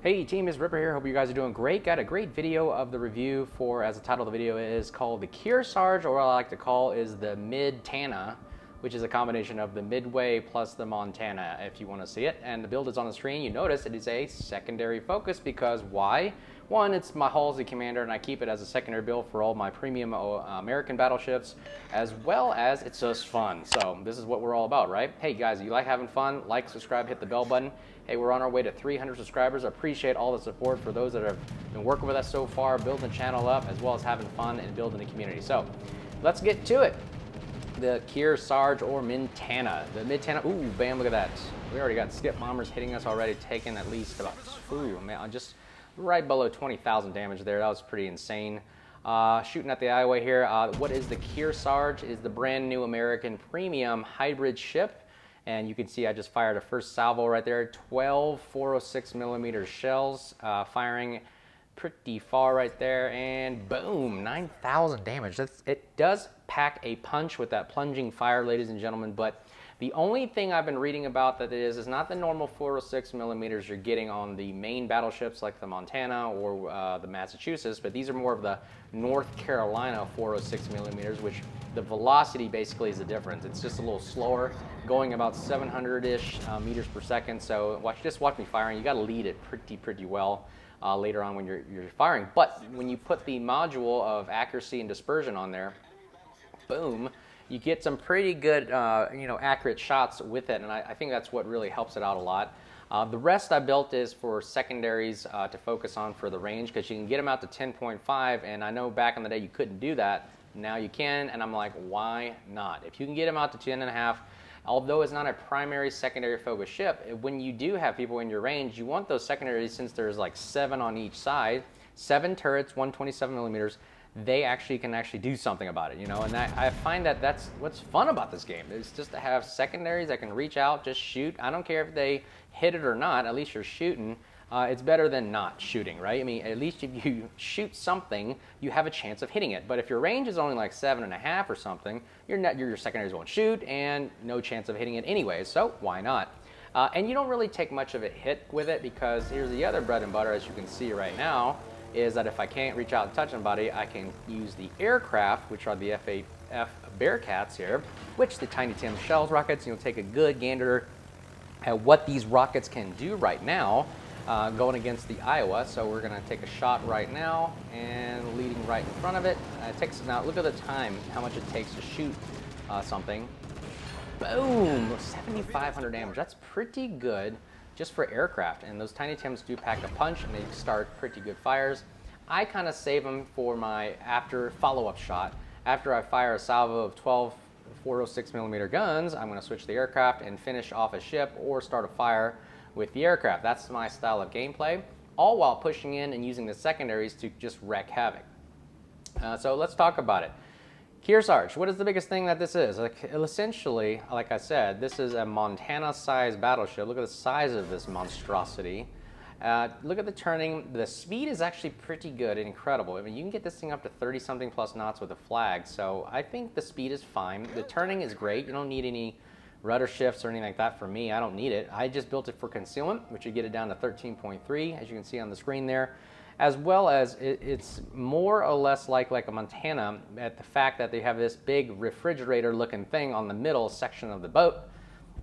Hey team, it's Ripper here. Hope you guys are doing great. Got a great video of the review for, as the title of the video is, called the Kearsarge, or what I like to call is the Tana, which is a combination of the Midway plus the Montana, if you want to see it. And the build is on the screen. You notice it is a secondary focus because why? One, it's my Halsey Commander, and I keep it as a secondary build for all my premium American battleships, as well as it's just fun. So this is what we're all about, right? Hey guys, you like having fun? Like, subscribe, hit the bell button. Hey, we're on our way to 300 subscribers. I appreciate all the support for those that have been working with us so far, building the channel up, as well as having fun and building the community. So let's get to it. The Kearsarge or Tana. The Tana, ooh, bam, look at that. We already got skip bombers hitting us already, taking at least about, ooh, man, just right below 20,000 damage there. That was pretty insane. Shooting at the Iowa here. What is the Kearsarge? Is the brand new American premium hybrid ship. And you can see I just fired a first salvo right there. 12 406 millimeter shells, firing pretty far right there, and boom, 9,000 damage. It does pack a punch with that plunging fire, ladies and gentlemen, but the only thing I've been reading about that is not the normal 406 millimeters you're getting on the main battleships like the Montana or the Massachusetts, but these are more of the North Carolina 406 millimeters, which the velocity basically is the difference. It's just a little slower, going about 700-ish meters per second. So just watch me firing. You got to lead it pretty well later on when you're firing. But when you put the module of accuracy and dispersion on there, boom, you get some pretty good, accurate shots with it, and I think that's what really helps it out a lot. The rest I built is for secondaries to focus on for the range, because you can get them out to 10.5, and I know back in the day you couldn't do that. Now you can, and I'm like, why not? If you can get them out to 10.5, although it's not a primary secondary focus ship, when you do have people in your range, you want those secondaries, since there's like 7 on each side, 7 turrets, 127 millimeters, they can do something about it, and I find that that's what's fun about this game, is just to have secondaries that can reach out, just shoot. I don't care if they hit it or not, at least you're shooting. It's better than not shooting, right? I mean, at least if you shoot something, you have a chance of hitting it. But if your range is only like 7.5 or something, your secondaries won't shoot, and no chance of hitting it anyways, so why not? And you don't really take much of a hit with it, because here's the other bread and butter, as you can see right now, is that if I can't reach out and touch somebody, I can use the aircraft, which are the F8F Bearcats here, which the Tiny Tim shells rockets. You'll take a good gander at what these rockets can do right now, going against the Iowa. So we're going to take a shot right now, and leading right in front of it. Now look at the time, how much it takes to shoot something. Boom, 7,500 damage. That's pretty good just for aircraft, and those Tiny Tims do pack a punch, and they start pretty good fires. I kind of save them for my after follow-up shot. After I fire a salvo of 12 406 millimeter guns, I'm going to switch the aircraft and finish off a ship or start a fire with the aircraft. That's my style of gameplay, all while pushing in and using the secondaries to just wreak havoc. So let's talk about it. Kearsarge, what is the biggest thing that this is? Essentially, like I said, this is a Montana-sized battleship. Look at the size of this monstrosity. Look at the turning. The speed is actually pretty good and incredible. I mean, you can get this thing up to 30-something plus knots with a flag, so I think the speed is fine. The turning is great. You don't need any rudder shifts or anything like that for me. I don't need it. I just built it for concealment, which would get it down to 13.3, as you can see on the screen there. As well as it's more or less like a Montana, at the fact that they have this big refrigerator looking thing on the middle section of the boat.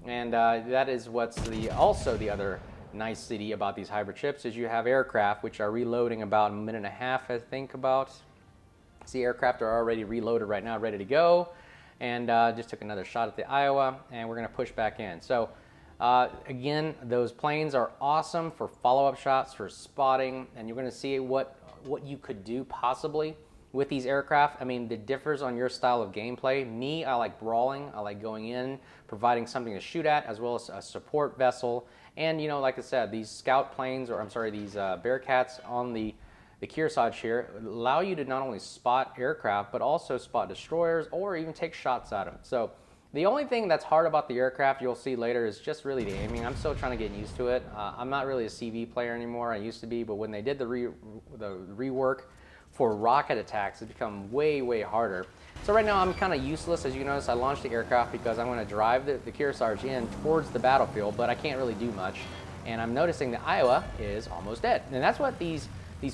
And that is what's also the other nicety about these hybrid ships, is you have aircraft which are reloading about a minute and a half, I think about. See, aircraft are already reloaded right now, ready to go. And just took another shot at the Iowa, and we're going to push back in. So again, those planes are awesome for follow-up shots, for spotting, and you're going to see what you could do possibly with these aircraft. I mean, it differs on your style of gameplay. Me, I like brawling. I like going in, providing something to shoot at, as well as a support vessel. And, like I said, these scout planes, or I'm sorry, these Bearcats on the Kearsarge here allow you to not only spot aircraft, but also spot destroyers, or even take shots at them. So the only thing that's hard about the aircraft, you'll see later, is just really the aiming. I'm still trying to get used to it. I'm not really a CV player anymore. I used to be, but when they did the rework for rocket attacks, it's become way harder. So right now I'm kind of useless. As you notice, I launched the aircraft because I'm going to drive the Kearsarge in towards the battlefield, but I can't really do much. And I'm noticing the Iowa is almost dead. And that's what these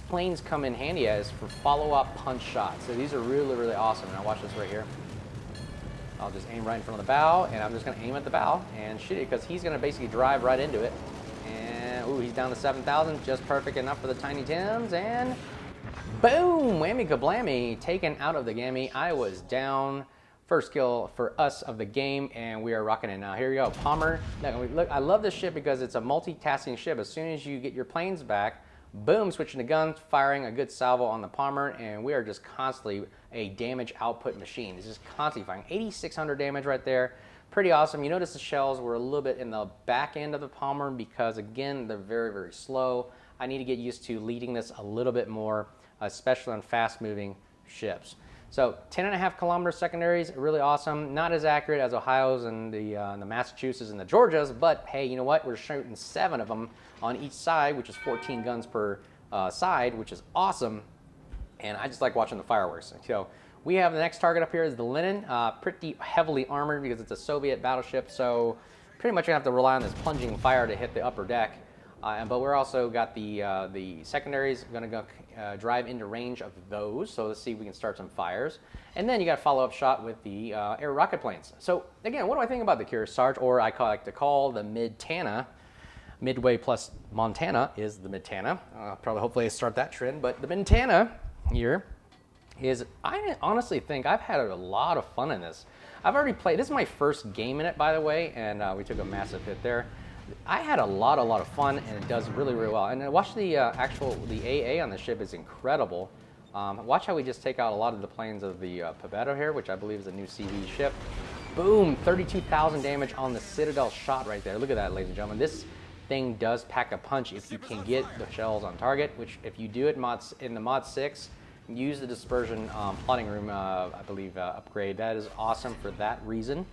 planes come in handy as for follow-up punch shots. So these are really, really awesome. Now watch this right here. I'll just aim right in front of the bow, and I'm just going to aim at the bow and shoot it because he's going to basically drive right into it. And, ooh, he's down to 7,000, just perfect enough for the Tiny Tims, and boom, whammy kablammy, taken out of the gammy. I was down. First kill for us of the game, and we are rocking it now. Here we go, Palmer. Look, I love this ship because it's a multitasking ship. As soon as you get your planes back, boom, switching to guns, firing a good salvo on the Palmer, and we are just constantly a damage output machine. It's just constantly firing 8,600 damage right there. Pretty awesome. You notice the shells were a little bit in the back end of the Palmer because, again, they're very, very slow. I need to get used to leading this a little bit more, especially on fast-moving ships. So 10.5 kilometer secondaries, really awesome. Not as accurate as Ohio's and the Massachusetts and the Georgias, but hey, you know what? We're shooting 7 of them on each side, which is 14 guns per side, which is awesome. And I just like watching the fireworks. So we have the next target up here is the Lenin, pretty heavily armored because it's a Soviet battleship. So pretty much gonna have to rely on this plunging fire to hit the upper deck. But we're also got the secondaries going to go drive into range of those. So let's see if we can start some fires. And then you got a follow-up shot with the air rocket planes. So again, what do I think about the Kearsarge, or I like to call the Mid-Tana? Midway plus Montana is the Mid-Tana. Probably hopefully I start that trend. But the Mid-Tana here is, I honestly think I've had a lot of fun in this. I've already played, this is my first game in it, by the way, and we took a massive hit there. I had a lot of fun, and it does really, really well. And watch the AA on the ship is incredible. Watch how we just take out a lot of the planes of the Pavetta here, which I believe is a new CV ship. Boom, 32,000 damage on the Citadel shot right there. Look at that, ladies and gentlemen. This thing does pack a punch if you can get the shells on target, which if you do it in the Mod 6, use the dispersion plotting room, I believe, upgrade. That is awesome for that reason.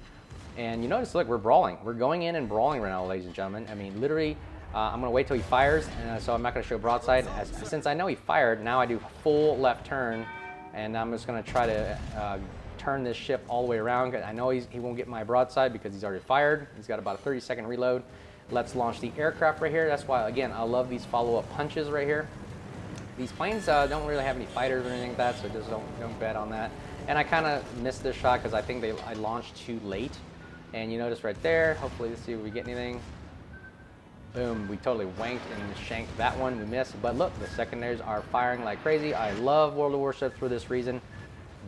And you notice, look, we're brawling. We're going in and brawling right now, ladies and gentlemen. I mean, literally, I'm going to wait till he fires, and so I'm not going to show broadside. Since I know he fired, now I do full left turn, and I'm just going to try to turn this ship all the way around. I know he won't get my broadside because he's already fired. He's got about a 30-second reload. Let's launch the aircraft right here. That's why, again, I love these follow-up punches right here. These planes don't really have any fighters or anything like that, so just don't bet on that. And I kind of missed this shot because I think I launched too late. And you notice right there, hopefully let's see if we get anything. Boom, we totally wanked and shanked that one, we missed. But look, the secondaries are firing like crazy. I love World of Warships for this reason.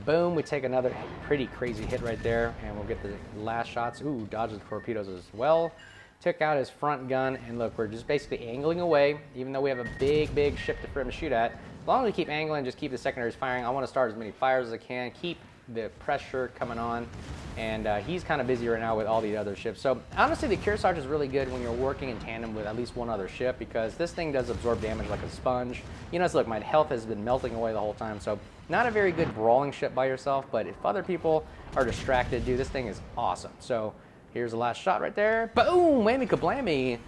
Boom, we take another pretty crazy hit right there, and we'll get the last shots. Ooh, dodges the torpedoes as well. Took out his front gun, and look, we're just basically angling away, even though we have a big ship for him to shoot at. As long as we keep angling, just keep the secondaries firing. I want to start as many fires as I can, keep the pressure coming on, and he's kind of busy right now with all the other ships. So honestly, the Kearsarge is really good when you're working in tandem with at least one other ship, because this thing does absorb damage like a sponge. You notice, look, my health has been melting away the whole time, so not a very good brawling ship by yourself, but if other people are distracted, dude, this thing is awesome. So here's the last shot right there. Boom, whammy kablammy.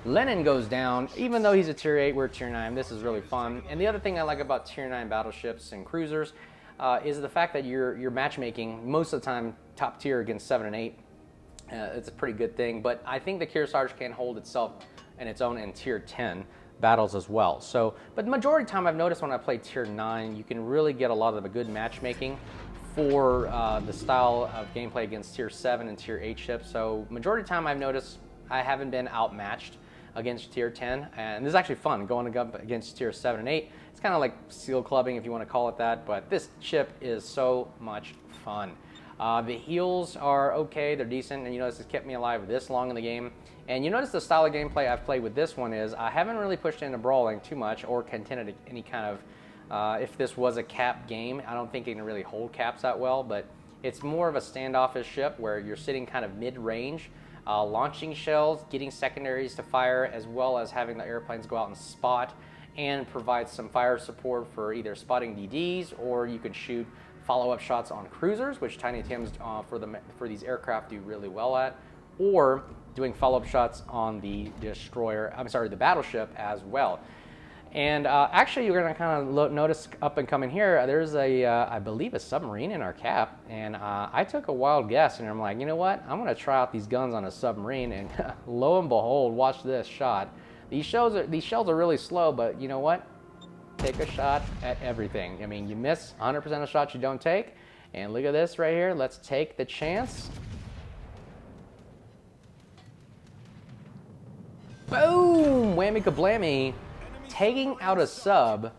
Lenin goes down. Even though he's a tier 8, we're tier 9. This is really fun. And the other thing I like about tier 9 battleships and cruisers is the fact that you're matchmaking most of the time top tier against 7 and 8. It's a pretty good thing, but I think the Kearsarge can hold itself in its own in tier 10 battles as well. So, but the majority of the time I've noticed when I play tier 9, you can really get a lot of the good matchmaking for the style of gameplay against tier 7 and tier 8 ships. So majority of the time I've noticed I haven't been outmatched against tier 10, and this is actually fun going up against tier 7 and 8. It's kind of like seal clubbing if you want to call it that, but this ship is so much fun. The heals are okay, they're decent, and you notice it's kept me alive this long in the game. And you notice the style of gameplay I've played with this one is I haven't really pushed into brawling too much or contended any kind of, if this was a cap game, I don't think it can really hold caps that well, but it's more of a standoffish ship where you're sitting kind of mid-range, launching shells, getting secondaries to fire, as well as having the airplanes go out and spot and provide some fire support for either spotting DDs, or you could shoot follow-up shots on cruisers, which Tiny Tims for these aircraft do really well at, or doing follow-up shots on the destroyer, the battleship as well. And actually, you're going to kind of notice up and coming here, there's I believe a submarine in our cap, and I took a wild guess, and I'm like, you know what, I'm going to try out these guns on a submarine, and lo and behold, watch this shot. These shells are really slow, but you know what? Take a shot at everything. I mean, you miss 100% of shots you don't take. And look at this right here. Let's take the chance. Boom! Whammy kablammy. Taking out a sub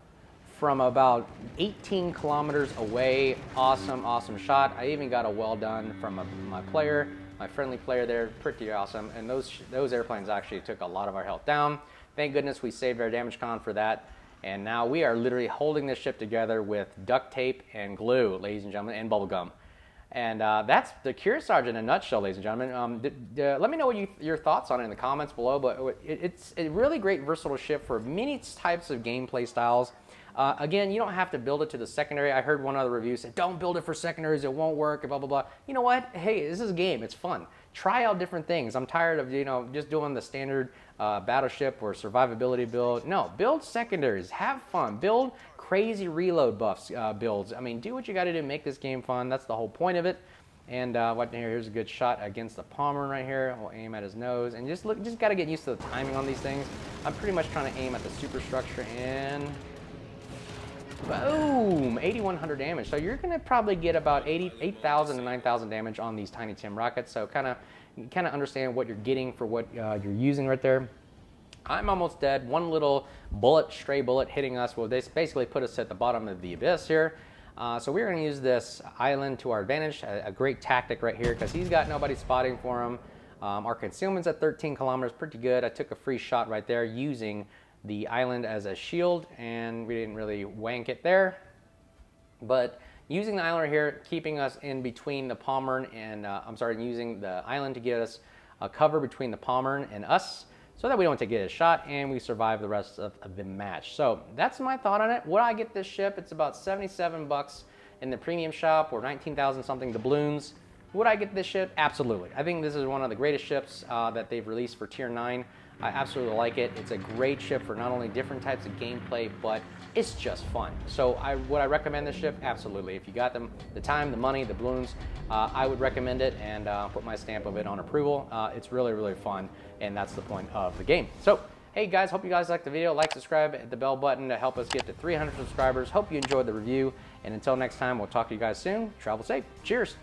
from about 18 kilometers away. Awesome, awesome shot. I even got a well done from my player, my friendly player there. Pretty awesome. And those airplanes actually took a lot of our health down. Thank goodness we saved our damage con for that. And now we are literally holding this ship together with duct tape and glue, ladies and gentlemen, and bubble gum. And that's the Kearsarge in a nutshell, ladies and gentlemen. Let me know what your thoughts on it in the comments below. But it's a really great versatile ship for many types of gameplay styles. Again, you don't have to build it to the secondary. I heard one other review say, don't build it for secondaries, it won't work, blah, blah, blah. You know what? Hey, this is a game. It's fun. Try out different things. I'm tired of, just doing the standard battleship or survivability build. No, build secondaries. Have fun. Build crazy reload buffs builds. I mean, do what you got to do to make this game fun. That's the whole point of it. And here's a good shot against the Palmer right here. We'll aim at his nose. And just got to get used to the timing on these things. I'm pretty much trying to aim at the superstructure and... boom! 8,100 damage. So you're going to probably get about 8,000 to 9,000 damage on these Tiny Tim rockets. So kind of understand what you're getting for what you're using right there. I'm almost dead. One little bullet, stray bullet hitting us will basically put us at the bottom of the abyss here. So we're going to use this island to our advantage. A great tactic right here because he's got nobody spotting for him. Our concealment's at 13 kilometers. Pretty good. I took a free shot right there using the island as a shield, and we didn't really wank it there. But using the island right here, keeping us in between the Palmer and, using the island to get us a cover between the Palmer and us so that we don't take a shot and we survive the rest of the match. So that's my thought on it. Would I get this ship? It's about 77 bucks in the premium shop or 19,000 something doubloons. Would I get this ship? Absolutely. I think this is one of the greatest ships that they've released for Tier 9. I absolutely like it. It's a great ship for not only different types of gameplay, but it's just fun. So would I recommend this ship? Absolutely. If you got the time, the money, the balloons, I would recommend it and put my stamp of it on approval. It's really, really fun, and that's the point of the game. So, hey guys, hope you guys liked the video. Like, subscribe, hit the bell button to help us get to 300 subscribers. Hope you enjoyed the review, and until next time, we'll talk to you guys soon. Travel safe. Cheers.